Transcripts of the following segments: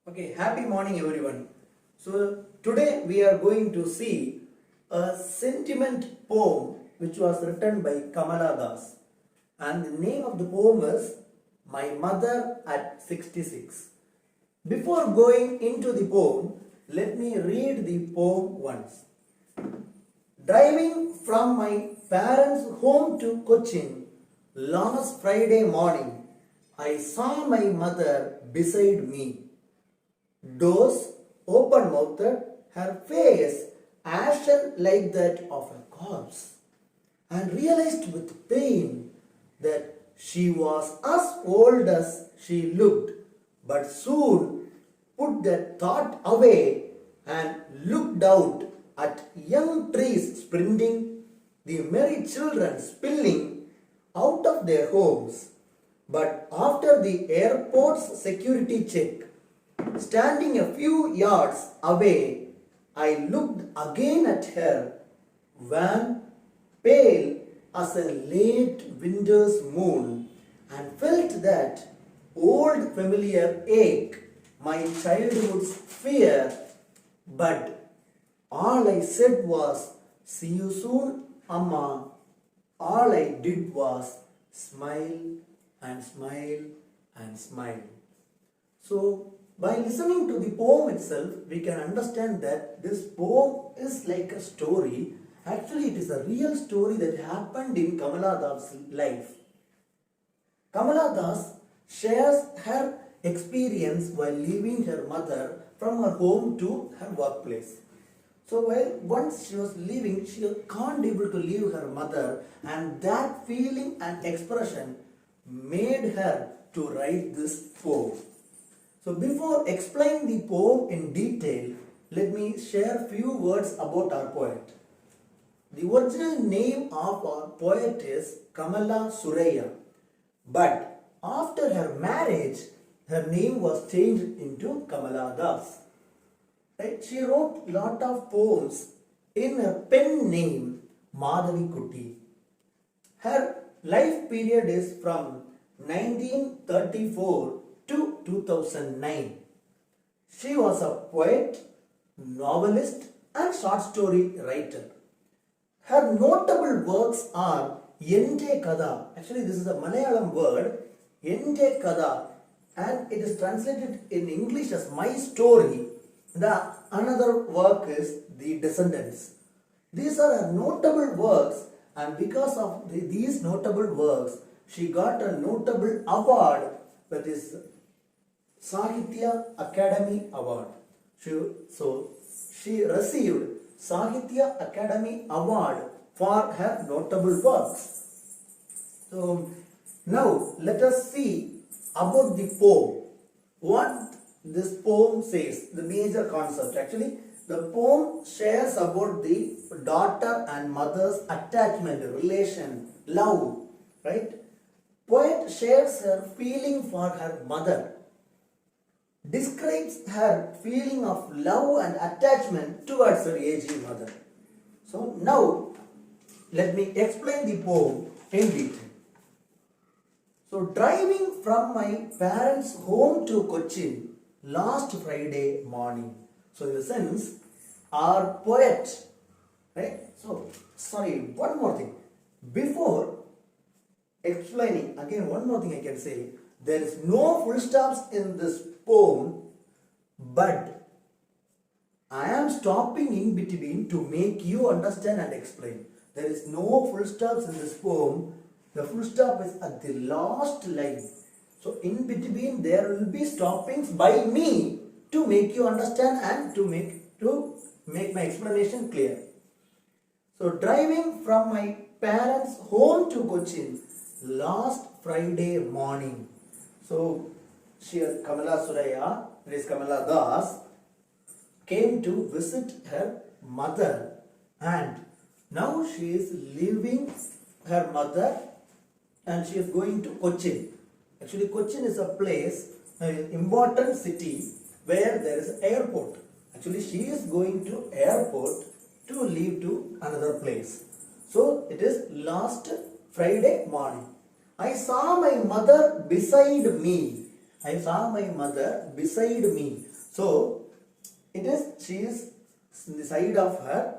Okay, happy morning everyone. So today we are going to see a sentiment poem which was written by Kamala Das, and the name of the poem is My Mother at 66. Before going into the poem, let me read the poem once. Driving from my parents' home to Cochin last Friday morning, I saw my mother beside me. Doors open mouthed, her face ashen like that of a corpse, and realized with pain that she was as old as she looked, but soon put that thought away and looked out at young trees sprinting, the merry children spilling out of their homes. But after the airport's security check, standing a few yards away, I looked again at her, wan, pale as a late winter's moon, and felt that old familiar ache, my childhood's fear. But all I said was, "See you soon, Amma." All I did was smile and smile and smile. So, by listening to the poem itself, we can understand that this poem is like a story. Actually, it is a real story that happened in Kamala Das' life. Kamala Das shares her experience while leaving her mother from her home to her workplace. So while once she was leaving, she can't able to leave her mother, and that feeling and expression made her to write this poem. So before explaining the poem in detail, let me share few words about our poet. The original name of our poet is Kamala Suraya, but after her marriage, her name was changed into Kamala Das. Right? She wrote lot of poems in her pen name Madhavi Kuti. Her life period is from 1934 to 2009. She was a poet, novelist and short story writer. Her notable works are Ente Kada. Actually, this is a Malayalam word, Ente Kada, and it is translated in English as My Story. The another work is The Descendants. These are her notable works, and because of these notable works, she got a notable award, that is Sahitya Academy Award. She received Sahitya Academy Award for her notable works. So now let us see about the poem. What this poem says, the major concept. Actually, the poem shares about the daughter and mother's attachment, relation, love, right? Poet shares her feeling for her mother, describes her feeling of love and attachment towards her aging mother. So now, let me explain the poem in detail. So, driving from my parents' home to Cochin last Friday morning. So, in the sense, our poet, right? So, sorry, one more thing. Before explaining, again, one more thing I can say, there is no full stops in this poem, but I am stopping in between to make you understand and explain. There is no full stops in this poem. The full stop is at the last line. So in between there will be stoppings by me to make you understand and to make my explanation clear. So driving from my parents' home to Cochin last Friday morning. So Kamala Suraya, that is Kamala Das, came to visit her mother, and now she is leaving her mother and she is going to Cochin. Actually, Cochin is a place, an important city where there is an airport. Actually, she is going to airport to leave to another place. So, it is last Friday morning. I saw my mother beside me. I saw my mother beside me. So, she is in the side of her.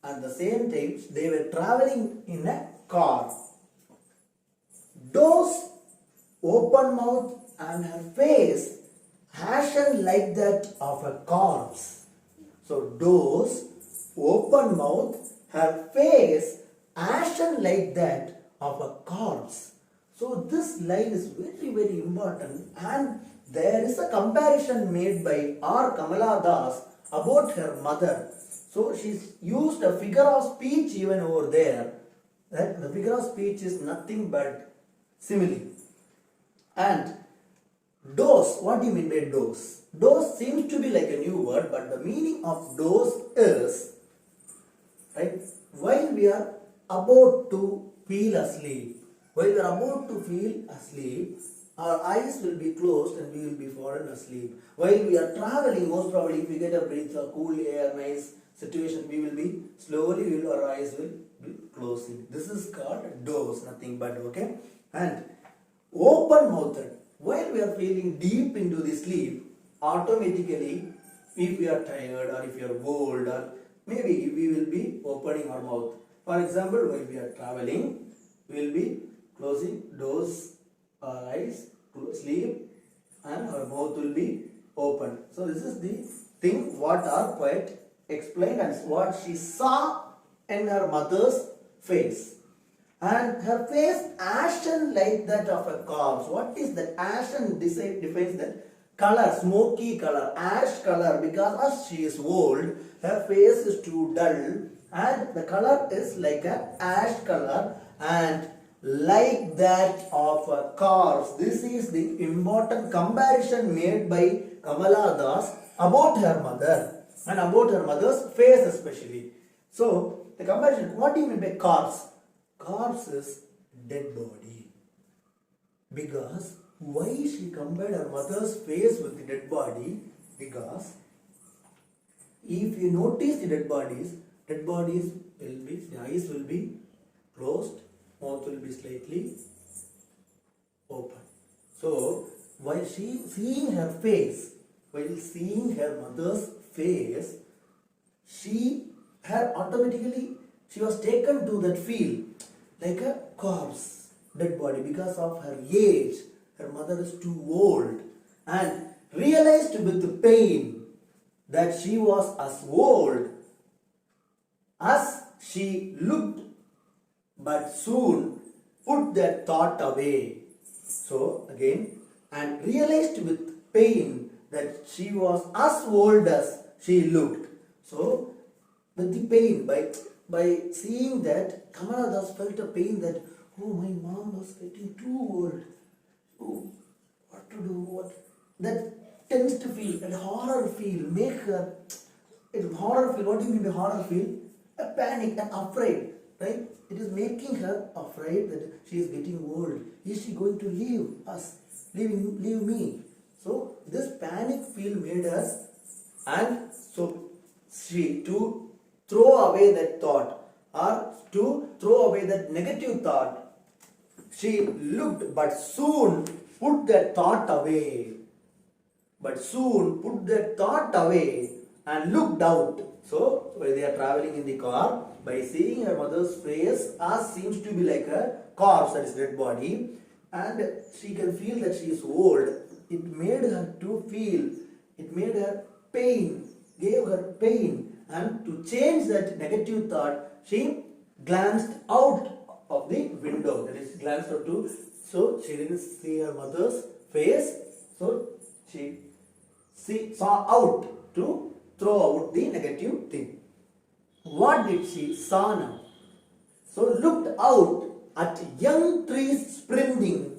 At the same time, they were traveling in a car. Doors, open mouth, and her face ashen like that of a corpse. So, doors, open mouth, her face ashen like that of a corpse. So, this line is very, very important, and there is a comparison made by R. Kamala Das about her mother. So, she's used a figure of speech even over there. That the figure of speech is nothing but simile. And dose, what do you mean by dose? Dose seems to be like a new word, but the meaning of dose is, right, while we are about to feel asleep, our eyes will be closed and we will be fallen asleep. While we are traveling, most probably if we get a breath of cool air, nice situation, we will be slowly, our eyes will be closing. This is called dose, nothing but, okay. And open mouthed, while we are feeling deep into the sleep, automatically, if we are tired or if we are bored, or maybe we will be opening our mouth. For example, while we are traveling, we will be closing doors, our eyes, sleep, and our mouth will be open. So this is the thing what our poet explained and what she saw in her mother's face. And her face ashen like that of a corpse. What is that? Ashen defines that color, smoky color, ash color, because as she is old, her face is too dull and the color is like a ash color and like that of a corpse. This is the important comparison made by Kamala Das about her mother and about her mother's face especially. So, the comparison, what do you mean by corpse? Corpse is dead body. Because, why she compared her mother's face with the dead body? Because, if you notice the dead bodies will be, the eyes will be closed, mouth will be slightly open. So, while seeing her mother's face, she was taken to that feel like a corpse, dead body, because of her age. Her mother is too old and realized with the pain that she was as old as she looked, but soon put that thought away. So again, and realized with pain that she was as old as she looked. So with the pain, by seeing that, Kamala Das felt a pain that, oh, my mom was getting too old. Oh, what to do? That tends to feel, that horror feel, horror feel. What do you mean by horror feel? A panic and afraid, right? It is making her afraid that she is getting old. Is she going to leave us? Leave me? So this panic feel made her, and so she to throw away that thought or to throw away that negative thought. She looked, but soon put that thought away. And looked out. So, while they are traveling in the car, by seeing her mother's face, as seems to be like a corpse, that is dead body, and she can feel that she is old, it made her pain, gave her pain, and to change that negative thought, she glanced out of the window, that is glanced out to, so she didn't see her mother's face, so she saw out to throw out the negative thing. What did she saw now? So looked out at young trees springing,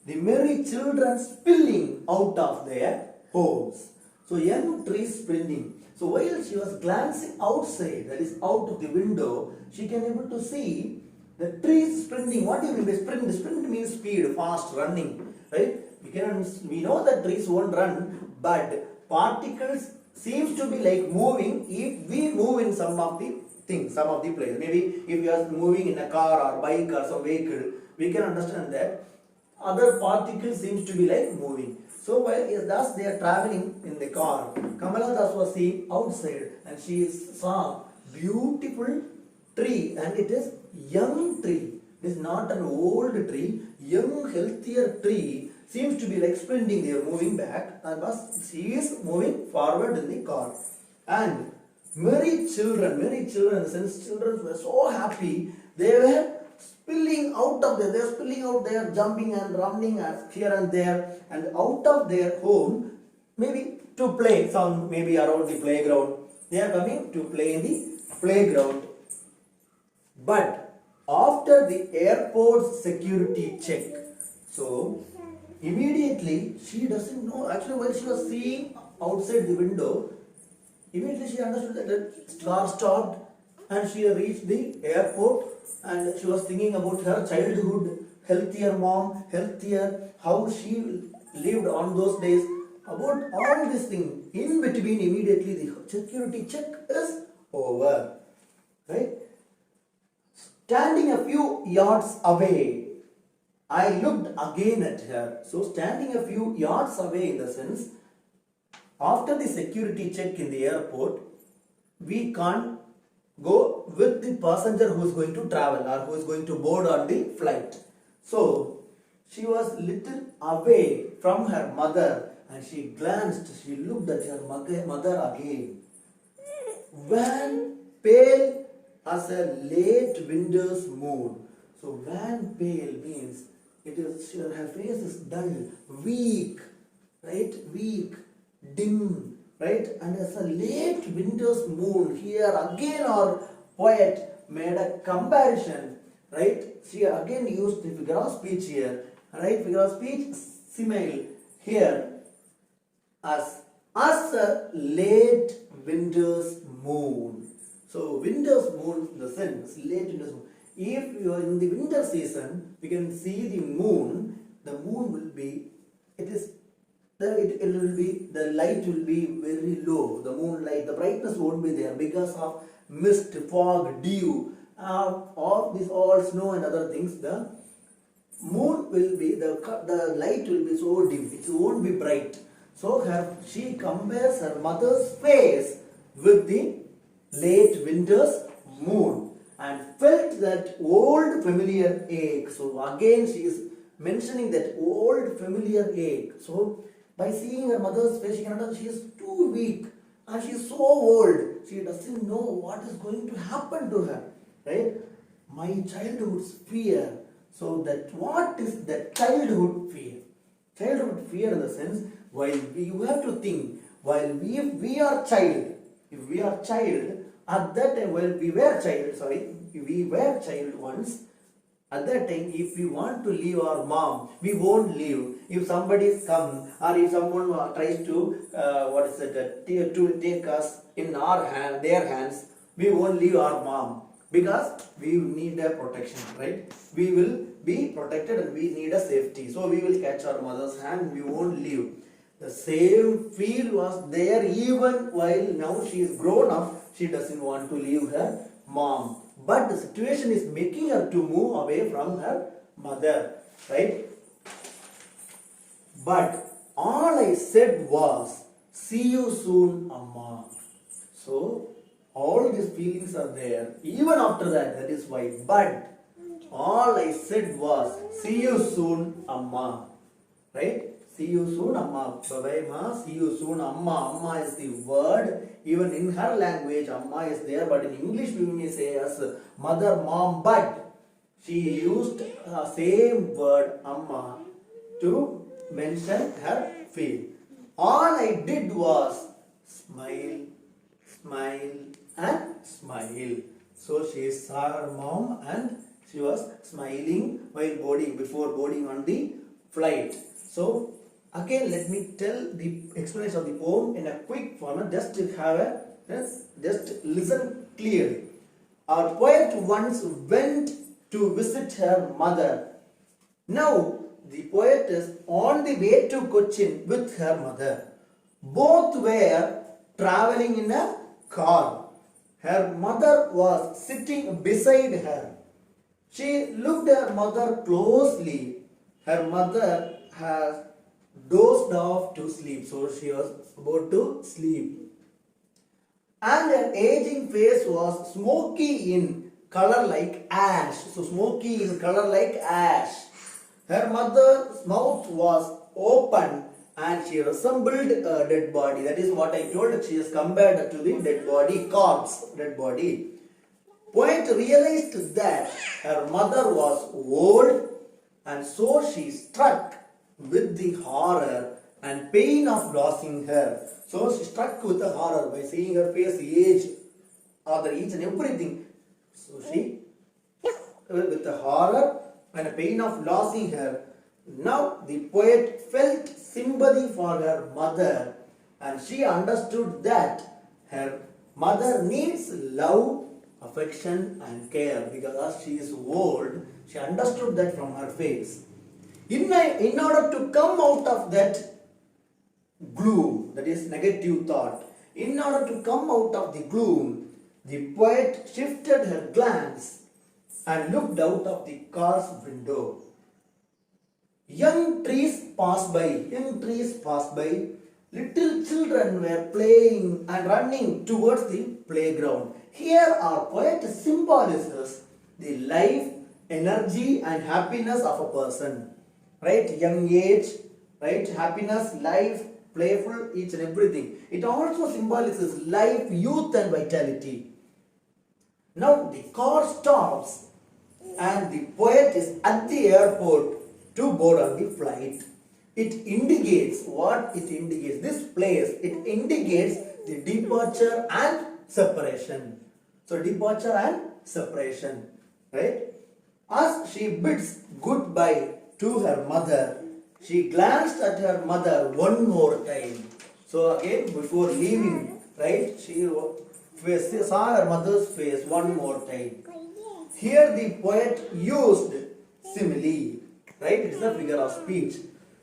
the merry children spilling out of their homes. So young trees springing. So while she was glancing outside, that is out of the window, she can able to see the trees sprinting. What do you mean by sprint? Sprint means speed, fast, running, right? We know that trees won't run, but particles seems to be like moving if we move in some of the things, some of the places. Maybe if we are moving in a car or bike or some vehicle, we can understand that other particles seems to be like moving. So while thus they are traveling in the car, Kamala thus was seen outside and she saw beautiful tree, and it is young tree. It is not an old tree, young healthier tree seems to be like sprinting there, moving back, and thus she is moving forward in the car. And merry children in the sense children were so happy, they were spilling out of there, they are spilling out there, jumping and running here and there, and out of their home, maybe to play, some maybe around the playground. They are coming to play in the playground. But after the airport security check, so immediately she doesn't know, actually while she was seeing outside the window, immediately she understood that the car stopped and she reached the airport, and she was thinking about her childhood, healthier mom, healthier, how she lived on those days, about all these things. In between, immediately the security check is over. Right? Standing a few yards away, I looked again at her. So standing a few yards away in the sense, after the security check in the airport, we can't go with the passenger who is going to travel or who is going to board on the flight. So she was little away from her mother, and she glanced, she looked at her mother again. Wan pale as a late winter's moon. So wan pale means it is her face is dull, weak, right? Weak, dim, right? And as a late winter's moon, here again our poet made a comparison, right? She again used the figure of speech here, right? Figure of speech, simile here as a late winter's moon. So winter's moon in the sense, late winter's moon. If you are in the winter season, we can see the moon will be, the light will be very low, the moonlight, the brightness won't be there because of mist, fog, dew, all snow and other things. The moon will be, the light will be so dim, it won't be bright. So she compares her mother's face with the late winter's moon and felt that old familiar ache. So again she is mentioning that old familiar ache. So by seeing her mother's face, she is too weak and she is so old. She doesn't know what is going to happen to her. Right? My childhood's fear. So that what is that childhood fear? Childhood fear in the sense, while you have to think, if we are child, at that time, we were child once. At that time, if we want to leave our mom, we won't leave. If somebody comes or if someone tries to to take us in their hands, we won't leave our mom because we need a protection, right? We will be protected and we need a safety. So we will catch our mother's hand. We won't leave. The same feel was there even while now she is grown up. She doesn't want to leave her mom. But the situation is making her to move away from her mother, right? But all I said was, see you soon, Amma. So, all these feelings are there. Even after that is why. But all I said was, see you soon, Amma. Right? See you soon, Amma. Bye-bye, Ma. See you soon, Amma. Amma is the word. Even in her language, Amma is there. But in English, we may say as mother, mom. But she used the same word, Amma, to mention her feel. All I did was smile, smile, and smile. So she saw her mom and she was smiling before boarding on the flight. So again, let me tell the explanation of the poem in a quick format, just listen clearly. Our poet once went to visit her mother. Now the poet is on the way to Cochin with her mother. Both were traveling in a car. Her mother was sitting beside her. She looked at her mother closely her mother has dozed off to sleep. So she was about to sleep. And her aging face was smoky in color like ash. So smoky in color like ash. Her mother's mouth was open and she resembled a dead body. That is what I told. She is compared to the dead body, corpse, dead body. Poet realized that her mother was old and so she struck with the horror and pain of losing her. So she struck with the horror by seeing her face age, other each and everything. So she, with the horror and the pain of losing her, now the poet felt sympathy for her mother and she understood that her mother needs love, affection and care because as she is old, she understood that from her face. In order to come out of that gloom, that is negative thought, in order to come out of the gloom, the poet shifted her glance and looked out of the car's window. Young trees passed by, little children were playing and running towards the playground. Here our poet symbolizes the life, energy and happiness of a person. Right? Young age, right? Happiness, life, playful, each and everything. It also symbolizes life, youth and vitality. Now the car stops and the poet is at the airport to board on the flight. It indicates what it indicates. This place, it indicates the departure and separation. So departure and separation, right? As she bids goodbye to her mother, she glanced at her mother one more time. So again, before leaving, right, she saw her mother's face one more time. Here the poet used simile, right? It's a figure of speech.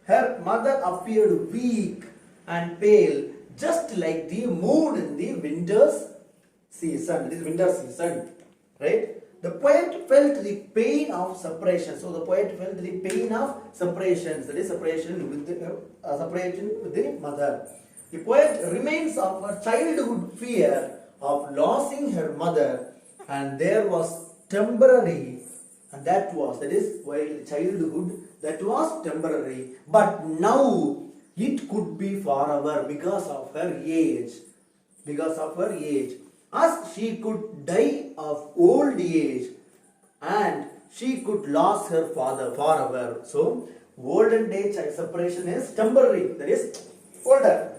Her mother appeared weak and pale, just like the moon in the winter's season. It is winter season, right? The poet felt the pain of separation. So the poet felt the pain of separation. That is separation with the mother. The poet remains of her childhood fear of losing her mother, and there was temporary, and that is while childhood that was temporary, but now it could be forever because of her age. As she could die of old age and she could lose her father forever. So, olden age separation is temporary, that is older.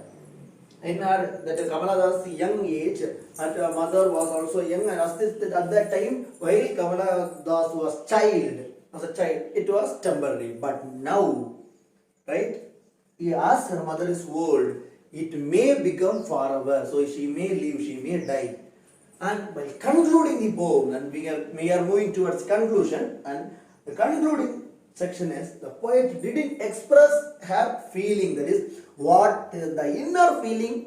In her, that is Kamala's young age, and her mother was also young, and at that time, while Kamala Das was as a child, it was temporary. But now, right, as her mother is old, it may become forever. So she may live, she may die. And by concluding the poem, and we are moving towards conclusion, and the concluding section is the poet didn't express her feeling, that is what is the inner feeling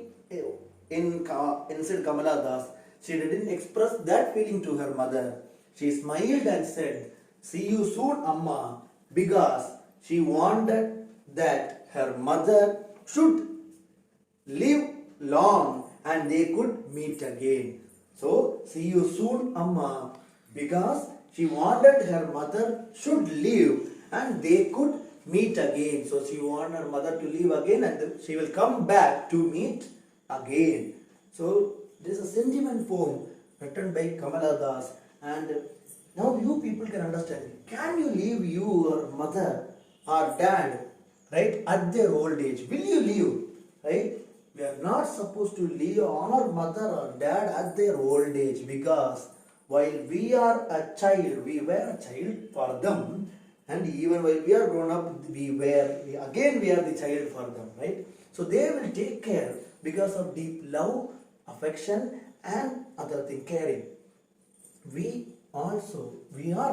inside Kamala Das. She didn't express that feeling to her mother. She smiled and said, "See you soon, Amma," because she wanted that her mother should live long and they could meet again. So, see you soon, Amma, because she wanted her mother should live and they could meet again. So, she wanted her mother to live again and she will come back to meet again. So, this is a sentiment poem written by Kamala Das, and now you people can understand. Can you leave your mother or dad, right, at their old age? Will you leave, right? We are not supposed to leave our mother or dad at their old age, because while we are a child, we were a child for them, and even while we are grown up, we are the child for them, right? So they will take care because of deep love, affection and other thing, caring. We are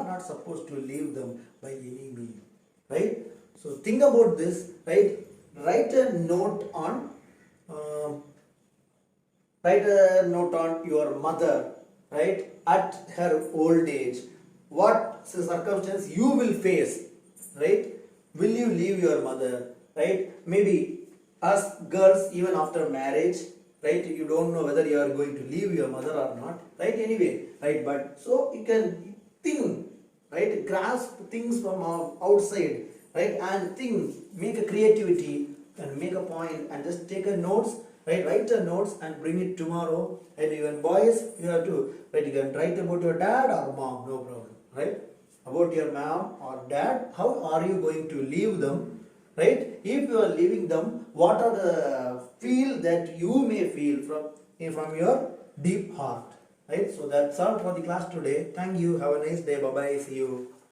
not supposed to leave them by any means, right? So think about this, right? Write a note on your mother, right, at her old age. What circumstance you will face, right? will you leave your mother, right? Maybe us girls, even after marriage, right, you don't know whether you are going to leave your mother or not, right? Anyway, right, but so you can think, right, grasp things from outside, right, and think, make a creativity and make a point and just take a notes, right, write the notes and bring it tomorrow. And even boys, you have to, right, you can write about your dad or mom, no problem, right? About your mom or dad, how are you going to leave them, right? If you are leaving them, what are the feel that you may feel from your deep heart, right? So that's all for the class today. Thank you. Have a nice day. Bye bye. See you.